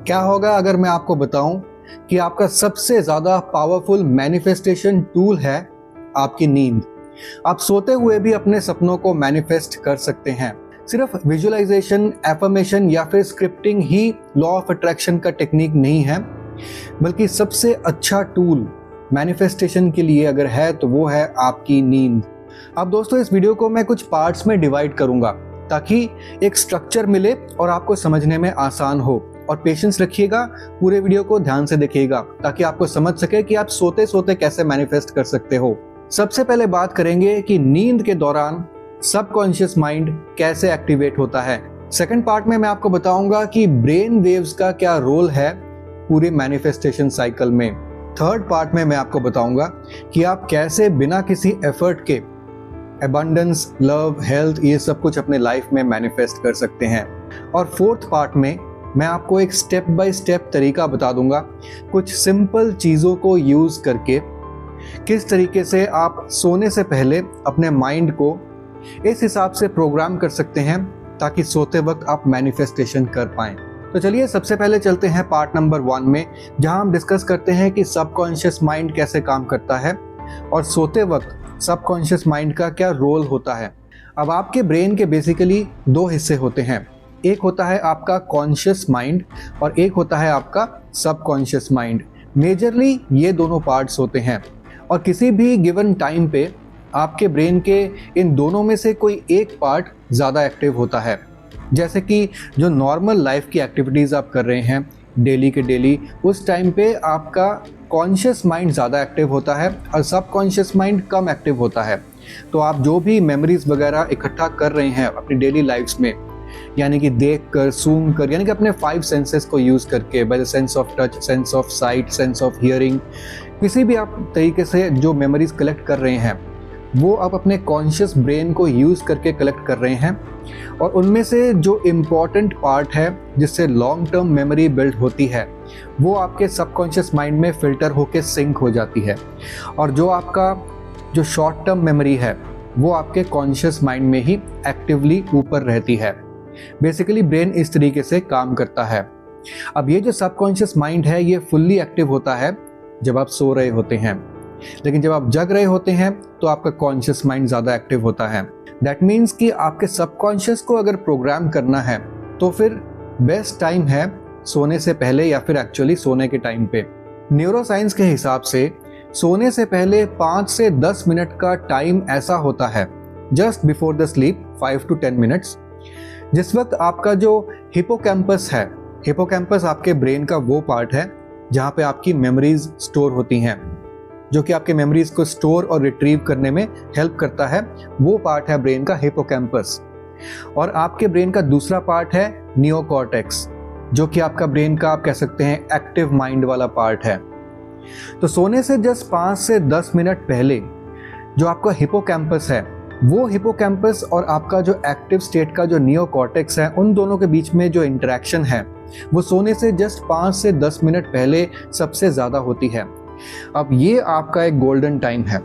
क्या होगा अगर मैं आपको बताऊं कि आपका सबसे ज्यादा पावरफुल मैनिफेस्टेशन टूल है आपकी नींद। आप सोते हुए भी अपने सपनों को मैनिफेस्ट कर सकते हैं। सिर्फ विजुअलाइजेशन, एफर्मेशन या फिर scripting he law of attraction का टेक्निक नहीं है, बल्कि सबसे अच्छा टूल मैनिफेस्टेशन के लिए अगर है तो वो है आपकी नींद। अब दोस्तों, इस वीडियो को मैं कुछ पार्ट्स में डिवाइड करूंगा ताकि एक स्ट्रक्चर मिले और आपको समझने में आसान हो। और पेशेंस रखिएगा, पूरे वीडियो को ध्यान से देखिएगा ताकि आपको समझ सके कि आप सोते सोते कैसे मैनिफेस्ट कर सकते हो। सबसे पहले बात करेंगे कि नींद के दौरान सबकॉन्शियस माइंड कैसे एक्टिवेट होता है। सेकंड पार्ट में मैं आपको बताऊंगा कि ब्रेन वेव्स का क्या रोल है पूरे मैनिफेस्टेशन साइकिल में। थर्ड पार्ट में मैं आपको बताऊंगा कि आप कैसे बिना किसी एफर्ट के अबंडेंस, लव, हेल्थ, ये सब कुछ अपने लाइफ में मैनिफेस्ट कर सकते हैं। और फोर्थ पार्ट में मैं आपको एक स्टेप बाय स्टेप तरीका बता दूंगा, कुछ सिंपल चीज़ों को यूज़ करके किस तरीके से आप सोने से पहले अपने माइंड को इस हिसाब से प्रोग्राम कर सकते हैं ताकि सोते वक्त आप मैनिफेस्टेशन कर पाएं। तो चलिए सबसे पहले चलते हैं पार्ट नंबर 1 में, जहां हम डिस्कस करते हैं कि सबकॉन्शियस माइंड कैसे काम करता है और सोते वक्त सबकॉन्शियस माइंड का क्या रोल होता है। अब आपके ब्रेन के बेसिकली 2 हिस्से होते हैं, एक होता है आपका कॉन्शियस माइंड और एक होता है आपका सबकॉन्शियस माइंड। मेजरली ये दोनों पार्ट्स होते हैं और किसी भी गिवन टाइम पे आपके ब्रेन के इन दोनों में से कोई एक पार्ट ज़्यादा एक्टिव होता है। जैसे कि जो नॉर्मल लाइफ की एक्टिविटीज़ आप कर रहे हैं डेली के डेली, उस टाइम पे आपका कॉन्शियस माइंड ज़्यादा एक्टिव होता है और सबकॉन्शियस माइंड कम एक्टिव होता है। तो आप जो भी मेमोरीज वगैरह इकट्ठा कर रहे हैं अपनी डेली लाइफ्स में, यानी कि देख कर, सूंघ कर, यानी कि अपने 5 सेंसेस को यूज़ करके, by the sense of touch, sense of site, sense of hearing, किसी भी आप तरीके से जो मेमोरीज कलेक्ट कर रहे हैं वो आप अपने कॉन्शियस ब्रेन को यूज़ करके कलेक्ट कर रहे हैं। और उनमें से जो इम्पॉर्टेंट पार्ट है जिससे लॉन्ग टर्म मेमोरी बिल्ड होती है वो आपके सबकॉन्शियस माइंड में फ़िल्टर होके सिंक हो जाती है, और जो आपका जो शॉर्ट टर्म मेमोरी है वो आपके कॉन्शियस माइंड में ही एक्टिवली ऊपर रहती है। बेसिकली ब्रेन इस तरीके से काम करता है। अब ये जो सबकॉन्शियस माइंड है ये फुल्ली एक्टिव होता है जब आप सो रहे होते हैं, लेकिन जब आप जग रहे होते हैं तो आपका कॉन्शियस माइंड ज़्यादा एक्टिव होता है। दैट मीन्स कि आपके सबकॉन्शियस को अगर प्रोग्राम करना है तो फिर बेस्ट टाइम है सोने से पहले या फिर एक्चुअली सोने के टाइम पे। न्यूरोसाइंस के हिसाब से सोने से पहले 5 से 10 मिनट का टाइम ऐसा होता है, just before the sleep 5 to 10 minutes, जिस वक्त आपका जो हिपोकैम्पस है, हिपोकैम्पस आपके ब्रेन का वो पार्ट है जहाँ पे आपकी मेमोरीज स्टोर होती हैं, जो कि आपके मेमोरीज को स्टोर और रिट्रीव करने में हेल्प करता है। वो पार्ट है ब्रेन का हिपोकैम्पस। और आपके ब्रेन का दूसरा पार्ट है नियोकॉर्टेक्स, जो कि आपका ब्रेन का आप कह सकते हैं एक्टिव माइंड वाला पार्ट है। तो सोने से जस्ट 5 से 10 मिनट पहले जो आपका हिपोकैम्पस है, वो हिपोकैम्पस और आपका जो एक्टिव स्टेट का जो नियोकॉर्टेक्स है, उन दोनों के बीच में जो इंटरेक्शन है वो सोने से जस्ट 5 से 10 मिनट पहले सबसे ज़्यादा होती है। अब ये आपका एक गोल्डन टाइम है,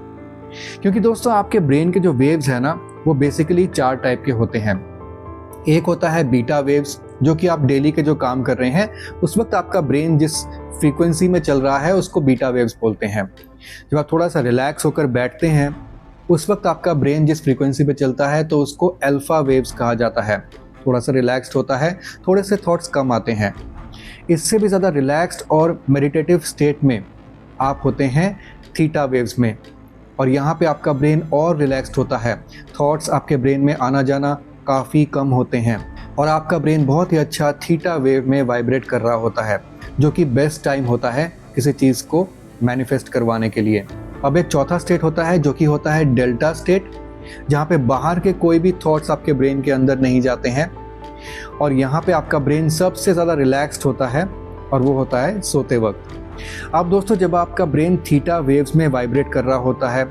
क्योंकि दोस्तों आपके ब्रेन के जो वेव्स है ना वो बेसिकली 4 टाइप के होते हैं। एक होता है बीटा वेव्स, जो कि आप डेली के जो काम कर रहे हैं उस वक्त आपका ब्रेन जिस फ्रीक्वेंसी में चल रहा है उसको बीटा वेव्स बोलते हैं। जब आप थोड़ा सा रिलैक्स होकर बैठते हैं उस वक्त आपका ब्रेन जिस फ्रीक्वेंसी पे चलता है तो उसको अल्फा वेव्स कहा जाता है। थोड़ा सा रिलैक्स्ड होता है, थोड़े से थॉट्स कम आते हैं। इससे भी ज़्यादा रिलैक्स्ड और मेडिटेटिव स्टेट में आप होते हैं थीटा वेव्स में, और यहाँ पे आपका ब्रेन और रिलैक्स्ड होता है। थॉट्स आपके ब्रेन में आना जाना काफ़ी कम होते हैं और आपका ब्रेन बहुत ही अच्छा थीटा वेव में वाइब्रेट कर रहा होता है, जो कि बेस्ट टाइम होता है किसी चीज़ को मैनिफेस्ट करवाने के लिए। अब एक चौथा स्टेट होता है जो कि होता है डेल्टा स्टेट, जहाँ पे बाहर के कोई भी थॉट्स आपके ब्रेन के अंदर नहीं जाते हैं, और यहाँ पे आपका ब्रेन सबसे ज़्यादा रिलैक्स्ड होता है, और वो होता है सोते वक्त। अब दोस्तों, जब आपका ब्रेन थीटा वेव्स में वाइब्रेट कर रहा होता है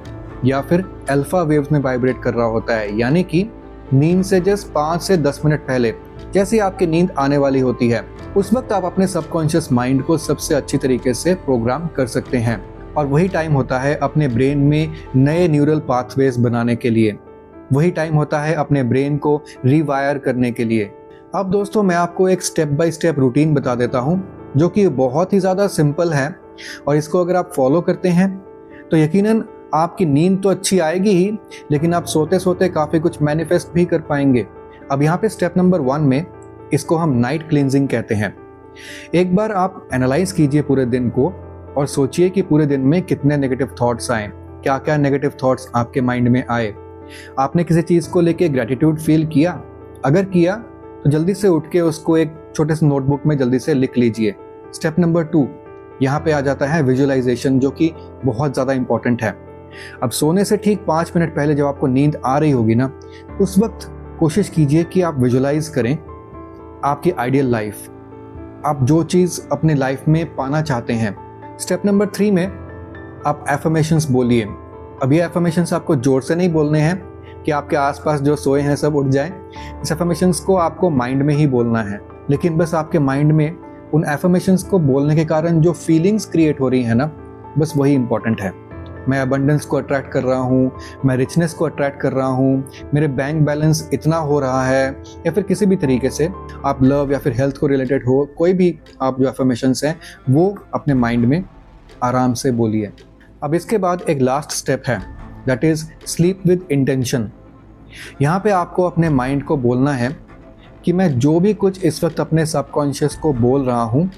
या फिर अल्फा वेव्स में वाइब्रेट कर रहा होता है, यानी कि नींद से जस्ट 5 से 10 मिनट पहले जैसे आपकी नींद आने वाली होती है, उस वक्त आप अपने सबकॉन्शियस माइंड को सबसे अच्छी तरीके से प्रोग्राम कर सकते हैं। और वही टाइम होता है अपने ब्रेन में नए न्यूरल पाथवेज बनाने के लिए। वही टाइम होता है अपने ब्रेन को रिवायर करने के लिए। अब दोस्तों मैं आपको एक स्टेप बाय स्टेप रूटीन बता देता हूँ जो कि बहुत ही ज़्यादा सिंपल है, और इसको अगर आप फॉलो करते हैं तो यकीनन आपकी नींद तो अच्छी आएगी ही, लेकिन आप सोते सोते काफ़ी कुछ मैनिफेस्ट भी कर पाएंगे। अब यहाँ पे स्टेप नंबर 1 में इसको हम नाइट क्लींजिंग कहते हैं। एक बार आप एनालाइज कीजिए पूरे दिन को और सोचिए कि पूरे दिन में कितने नेगेटिव थॉट्स आए, क्या क्या नेगेटिव थॉट्स आपके माइंड में आए। आपने किसी चीज़ को लेके ग्रैटिट्यूड फील किया? अगर किया तो जल्दी से उठ के उसको एक छोटे से नोटबुक में जल्दी से लिख लीजिए। स्टेप नंबर 2 यहाँ पे आ जाता है विजुअलाइजेशन, जो कि बहुत ज़्यादा इंपॉर्टेंट है। अब सोने से ठीक 5 मिनट पहले जब आपको नींद आ रही होगी ना, उस वक्त कोशिश कीजिए कि आप विजुअलाइज करें आपकी आइडियल लाइफ, आप जो चीज़ अपने लाइफ में पाना चाहते हैं। स्टेप नंबर 3 में आप एफर्मेशंस बोलिए। अब ये एफर्मेशंस आपको जोर से नहीं बोलने हैं कि आपके आसपास जो सोए हैं सब उठ जाएं। इस एफर्मेशंस को आपको माइंड में ही बोलना है, लेकिन बस आपके माइंड में उन एफर्मेशंस को बोलने के कारण जो फीलिंग्स क्रिएट हो रही है ना, बस वही इंपॉर्टेंट है। मैं अबंडेंस को अट्रैक्ट कर रहा हूँ, मैं रिचनेस को अट्रैक्ट कर रहा हूँ, मेरे बैंक बैलेंस इतना हो रहा है, या फिर किसी भी तरीके से आप लव या फिर हेल्थ को रिलेटेड हो, कोई भी आप जो एफर्मेशंस हैं वो अपने माइंड में आराम से बोलिए। अब इसके बाद एक लास्ट स्टेप है, that is sleep with intention. यहाँ पे आपको अपने माइंड को बोलना है कि मैं जो भी कुछ इस वक्त अपने सबकॉन्शियस को बोल रहा हूँ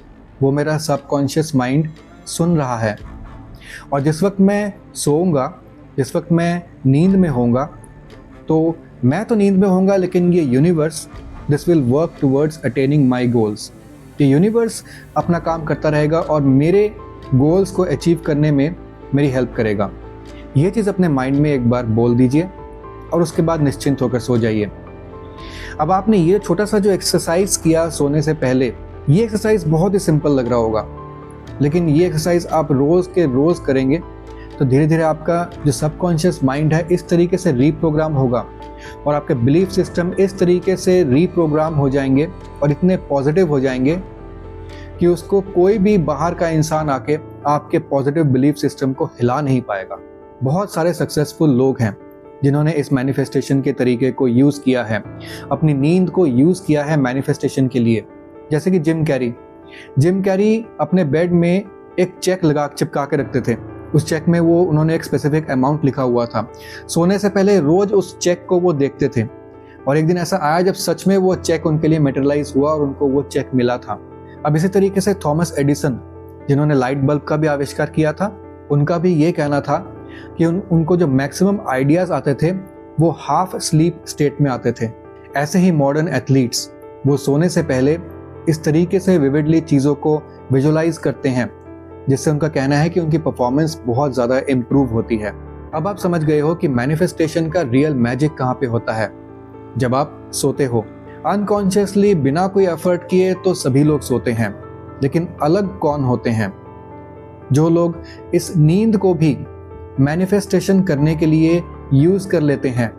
वो मेरा सबकॉन्शियस माइंड सुन रहा है, और जिस वक्त मैं सोऊंगा, जिस वक्त मैं नींद में होऊंगा, तो मैं तो नींद में होऊंगा, लेकिन ये universe this will work towards attaining my goals. ये यूनिवर्स अपना काम करता रहेगा और मेरे गोल्स को अचीव करने में मेरी हेल्प करेगा। ये चीज़ अपने माइंड में एक बार बोल दीजिए और उसके बाद निश्चिंत होकर सो जाइए। अब आपने ये छोटा सा जो एक्सरसाइज किया सोने से पहले, ये एक्सरसाइज बहुत ही सिंपल लग रहा होगा, लेकिन ये एक्सरसाइज आप रोज़ के रोज़ करेंगे तो धीरे धीरे आपका जो सबकॉन्शियस माइंड है इस तरीके से रीप्रोग्राम होगा और आपके बिलीफ सिस्टम इस तरीके से रीप्रोग्राम हो जाएंगे और इतने पॉजिटिव हो जाएंगे कि उसको कोई भी बाहर का इंसान आके आपके पॉजिटिव बिलीफ सिस्टम को हिला नहीं पाएगा। बहुत सारे सक्सेसफुल लोग हैं जिन्होंने इस मैनिफेस्टेशन के तरीके को यूज़ किया है, अपनी नींद को यूज़ किया है मैनिफेस्टेशन के लिए। जैसे कि जिम कैरी अपने बेड में एक चेक चिपका के रखते थे। उस चेक में वो उन्होंने एक स्पेसिफिक अमाउंट लिखा हुआ था। सोने से पहले रोज उस चेक को वो देखते थे, और एक दिन ऐसा आया जब सच में वो चेक उनके लिए मटेरियलाइज हुआ और उनको वो चेक मिला था। अब इसी तरीके से थॉमस एडिसन, जिन्होंने लाइट बल्ब का भी आविष्कार किया था, उनका भी ये कहना था कि उनको जो मैक्सिमम आइडियाज़ आते थे वो हाफ स्लीप स्टेट में आते थे। ऐसे ही मॉडर्न एथलीट्स, वो सोने से पहले इस तरीके से विविडली चीज़ों को विजुअलाइज करते हैं, जिससे उनका कहना है कि उनकी परफॉर्मेंस बहुत ज़्यादा इम्प्रूव होती है। अब आप समझ गए हो कि मैनिफेस्टेशन का रियल मैजिक कहाँ पे होता है। जब आप सोते हो अनकॉन्शियसली, बिना कोई एफर्ट किए, तो सभी लोग सोते हैं, लेकिन अलग कौन होते हैं? जो लोग इस नींद को भी मैनिफेस्टेशन करने के लिए यूज़ कर लेते हैं,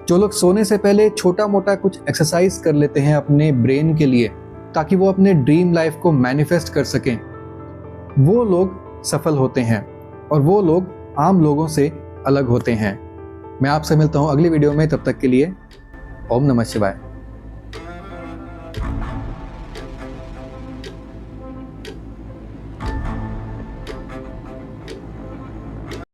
जो लोग सोने से पहले छोटा मोटा कुछ एक्सरसाइज कर लेते हैं अपने ब्रेन के लिए ताकि वो अपने ड्रीम लाइफ को मैनिफेस्ट कर सकें, वो लोग सफल होते हैं और वो लोग आम लोगों से अलग होते हैं। मैं आपसे मिलता हूँ अगली वीडियो में, तब तक के लिए ओम नमः शिवाय।